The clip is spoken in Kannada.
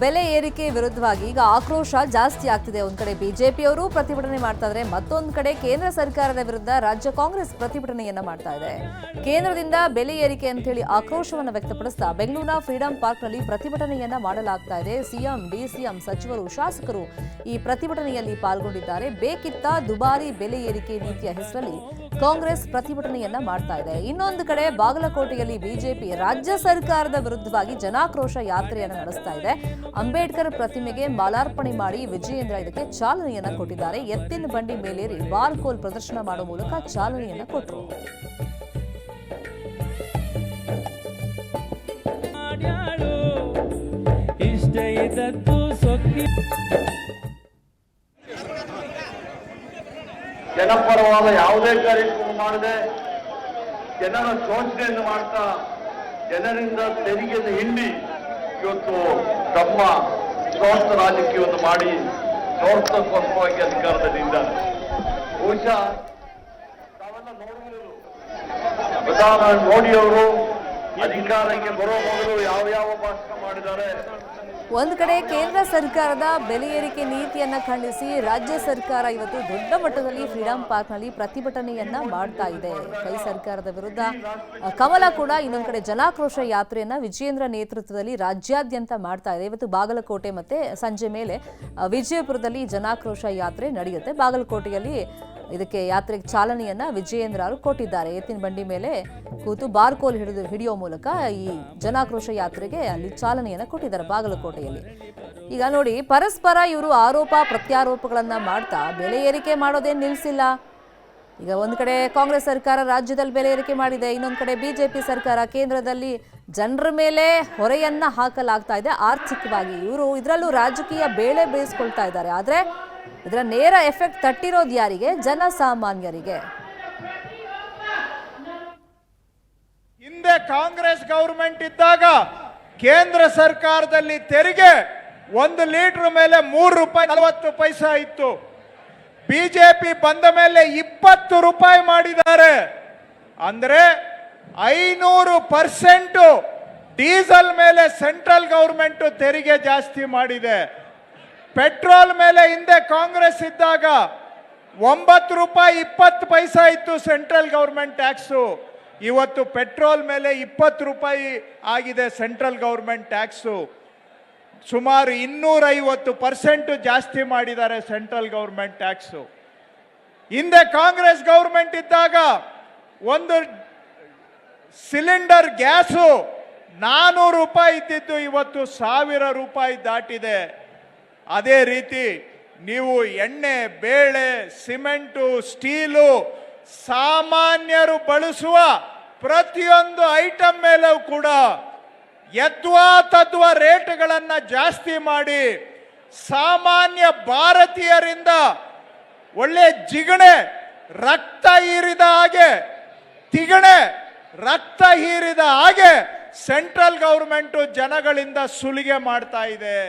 ಬೆಲೆ ಏರಿಕೆ ವಿರುದ್ಧವಾಗಿ ಈಗ ಆಕ್ರೋಶ ಜಾಸ್ತಿ ಆಗ್ತಿದೆ. ಒಂದ್ ಕಡೆ ಬಿಜೆಪಿಯವರು ಪ್ರತಿಭಟನೆ ಮಾಡ್ತಾ ಇದ್ದಾರೆ, ಮತ್ತೊಂದು ಕಡೆ ಕೇಂದ್ರ ಸರ್ಕಾರದ ವಿರುದ್ಧ ರಾಜ್ಯ ಕಾಂಗ್ರೆಸ್ ಪ್ರತಿಭಟನೆಯನ್ನ ಮಾಡ್ತಾ ಇದೆ. ಕೇಂದ್ರದಿಂದ ಬೆಲೆ ಏರಿಕೆ ಅಂತ ಹೇಳಿ ಆಕ್ರೋಶವನ್ನು ವ್ಯಕ್ತಪಡಿಸ್ತಾ ಬೆಂಗಳೂರಿನ ಫ್ರೀಡಂ ಪಾರ್ಕ್ನಲ್ಲಿ ಪ್ರತಿಭಟನೆಯನ್ನ ಮಾಡಲಾಗ್ತಾ ಇದೆ. ಸಿಎಂ, ಡಿಸಿಎಂ, ಸಚಿವರು, ಶಾಸಕರು ಈ ಪ್ರತಿಭಟನೆಯಲ್ಲಿ ಪಾಲ್ಗೊಂಡಿದ್ದಾರೆ. ಬೇಕಿತ್ತ ದುಬಾರಿ ಬೆಲೆ ಏರಿಕೆ ನೀತಿಯ ಹೆಸರಲ್ಲಿ ಕಾಂಗ್ರೆಸ್ ಪ್ರತಿಭಟನೆಯನ್ನ ಮಾಡ್ತಾ ಇದೆ. ಇನ್ನೊಂದು ಕಡೆ ಬಾಗಲಕೋಟೆಯಲ್ಲಿ ಬಿಜೆಪಿ ರಾಜ್ಯ ಸರ್ಕಾರದ ವಿರುದ್ಧವಾಗಿ ಜನಾಕ್ರೋಶ ಯಾತ್ರೆಯನ್ನು ನಡೆಸ್ತಾ ಇದೆ. ಅಂಬೇಡ್ಕರ್ ಪ್ರತಿಮೆಗೆ ಮಾಲಾರ್ಪಣೆ ಮಾಡಿ ವಿಜಯೇಂದ್ರ ಇದಕ್ಕೆ ಚಾಲನೆಯನ್ನ ಕೊಟ್ಟಿದ್ದಾರೆ. ಎತ್ತಿನ ಬಂಡಿ ಮೇಲೇರಿ ಬಾರ್ಕೋಲ್ ಪ್ರದರ್ಶನ ಮಾಡುವ ಮೂಲಕ ಚಾಲನೆಯನ್ನ ಕೊಟ್ಟರು. ಜನಪರವಾದ ಯಾವುದೇ ಕಾರ್ಯಕ್ರಮ ಮಾಡದೆ ಜನರ ಶೋಷಣೆಯನ್ನು ಮಾಡ್ತಾ ಜನರಿಂದ ತೆರಿಗೆಯನ್ನು ಹಿಂಡಿ ಇವತ್ತು ತಮ್ಮ ಸ್ವಾರ್ಥ ರಾಜಕೀಯವನ್ನು ಮಾಡಿ ಸ್ವಾರ್ಥಕ್ಕೋಸ್ಕರವಾಗಿ ಅಧಿಕಾರದಲ್ಲಿದ್ದಾರೆ. ಬಹುಶಃ ತಾವೆಲ್ಲ ನೋಡಿದರು, ಪ್ರಧಾನಿ ಮೋದಿಯವರು ಅಧಿಕಾರಕ್ಕೆ ಬರೋ ಮೊದಲು ಯಾವ ಭಾಷಣ ಮಾಡಿದ್ದಾರೆ. ಒಂದು ಕಡೆ ಕೇಂದ್ರ ಸರ್ಕಾರದ ಬೆಲೆ ಏರಿಕೆ ನೀತಿಯನ್ನ ಖಂಡಿಸಿ ರಾಜ್ಯ ಸರ್ಕಾರ ಇವತ್ತು ದೊಡ್ಡ ಮಟ್ಟದಲ್ಲಿ ಫ್ರೀಡಂ ಪಾರ್ಕ್ನಲ್ಲಿ ಪ್ರತಿಭಟನೆಯನ್ನ ಮಾಡ್ತಾ ಇದೆ. ಕೈ ಸರ್ಕಾರದ ವಿರುದ್ಧ ಕಮಲ ಕೂಡ ಇನ್ನೊಂದು ಕಡೆ ಜನಾಕ್ರೋಶ ಯಾತ್ರೆಯನ್ನ ವಿಜಯೇಂದ್ರ ನೇತೃತ್ವದಲ್ಲಿ ರಾಜ್ಯಾದ್ಯಂತ ಮಾಡ್ತಾ ಇದೆ. ಇವತ್ತು ಬಾಗಲಕೋಟೆ ಮತ್ತೆ ಸಂಜೆ ಮೇಲೆ ವಿಜಯಪುರದಲ್ಲಿ ಜನಾಕ್ರೋಶ ಯಾತ್ರೆ ನಡೆಯುತ್ತೆ. ಬಾಗಲಕೋಟೆಯಲ್ಲಿ ಇದಕ್ಕೆ ಯಾತ್ರೆಗೆ ಚಾಲನೆಯನ್ನ ವಿಜಯೇಂದ್ರ ಅವರು ಕೊಟ್ಟಿದ್ದಾರೆ. ಎತ್ತಿನ ಬಂಡಿ ಮೇಲೆ ಕೂತು ಬಾರ್ಕೋಲ್ ಹಿಡಿಯೋ ಮೂಲಕ ಈ ಜನಾಕ್ರೋಶ ಯಾತ್ರೆಗೆ ಅಲ್ಲಿ ಚಾಲನೆಯನ್ನ ಕೊಟ್ಟಿದ್ದಾರೆ ಬಾಗಲಕೋಟೆಯಲ್ಲಿ. ಈಗ ನೋಡಿ, ಪರಸ್ಪರ ಇವರು ಆರೋಪ ಪ್ರತ್ಯಾರೋಪಗಳನ್ನ ಮಾಡ್ತಾ ಬೆಲೆ ಏರಿಕೆ ಮಾಡೋದೇನು ನಿಲ್ಲಿಸಿಲ್ಲ. ಈಗ ಒಂದ್ ಕಡೆ ಕಾಂಗ್ರೆಸ್ ಸರ್ಕಾರ ರಾಜ್ಯದಲ್ಲಿ ಬೆಲೆ ಏರಿಕೆ ಮಾಡಿದೆ, ಇನ್ನೊಂದು ಕಡೆ ಬಿಜೆಪಿ ಸರ್ಕಾರ ಕೇಂದ್ರದಲ್ಲಿ ಜನರ ಮೇಲೆ ಹೊರೆಯನ್ನ ಹಾಕಲಾಗ್ತಾ ಇದೆ ಆರ್ಥಿಕವಾಗಿ. ಇವರು ಇದರಲ್ಲೂ ರಾಜಕೀಯ ಬೇಳೆ ಬೇಯಿಸ್ಕೊಳ್ತಾ ಇದ್ದಾರೆ. ಆದ್ರೆ ಇದರ ನೇರ ಎಫೆಕ್ಟ್ ತಟ್ಟಿರೋದು ಯಾರಿಗೆ? ಜನಸಾಮಾನ್ಯರಿಗೆ. ಹಿಂದೆ ಕಾಂಗ್ರೆಸ್ ಗವರ್ಮೆಂಟ್ ಇದ್ದಾಗ ಕೇಂದ್ರ ಸರ್ಕಾರದಲ್ಲಿ ತೆರಿಗೆ 1 ಲೀಟರ್ ಮೇಲೆ ₹3.40 ಇತ್ತು. ಬಿಜೆಪಿ ಬಂದ ಮೇಲೆ ₹20 ಮಾಡಿದ್ದಾರೆ. ಅಂದ್ರೆ 500% ಡೀಸೆಲ್ ಮೇಲೆ ಸೆಂಟ್ರಲ್ ಗವರ್ಮೆಂಟ್ ತೆರಿಗೆ ಜಾಸ್ತಿ ಮಾಡಿದೆ. ಪೆಟ್ರೋಲ್ ಮೇಲೆ ಹಿಂದೆ ಕಾಂಗ್ರೆಸ್ ಇದ್ದಾಗ ₹9.20 ಇತ್ತು ಸೆಂಟ್ರಲ್ ಗವರ್ಮೆಂಟ್ ಟ್ಯಾಕ್ಸು. ಇವತ್ತು ಪೆಟ್ರೋಲ್ ಮೇಲೆ ₹20 ಆಗಿದೆ ಸೆಂಟ್ರಲ್ ಗವರ್ಮೆಂಟ್ ಟ್ಯಾಕ್ಸು. ಸುಮಾರು 250% ಜಾಸ್ತಿ ಮಾಡಿದ್ದಾರೆ ಸೆಂಟ್ರಲ್ ಗವರ್ಮೆಂಟ್ ಟ್ಯಾಕ್ಸು. ಹಿಂದೆ ಕಾಂಗ್ರೆಸ್ ಗವರ್ಮೆಂಟ್ ಇದ್ದಾಗ ಒಂದು ಸಿಲಿಂಡರ್ ಗ್ಯಾಸು ₹400 ಇದ್ದಿದ್ದು ಇವತ್ತು ₹1000 ದಾಟಿದೆ. ಅದೇ ರೀತಿ ನೀವು ಎಣ್ಣೆ, ಬೇಳೆ, ಸಿಮೆಂಟು, ಸ್ಟೀಲು, ಸಾಮಾನ್ಯರು ಬಳಸುವ ಪ್ರತಿಯೊಂದು ಐಟಮ್ ಮೇಲೂ ಕೂಡ ಯದ್ವಾ ತದ್ವಾ ರೇಟ್ಗಳನ್ನ ಜಾಸ್ತಿ ಮಾಡಿ ಸಾಮಾನ್ಯ ಭಾರತೀಯರಿಂದ ಒಳ್ಳೆ ಜಿಗಣೆ ರಕ್ತ ಹೀರಿದ ಹಾಗೆ ಸೆಂಟ್ರಲ್ ಗವರ್ಮೆಂಟ್ ಜನಗಳಿಂದ ಸುಲಿಗೆ ಮಾಡ್ತಾ ಇದೆ.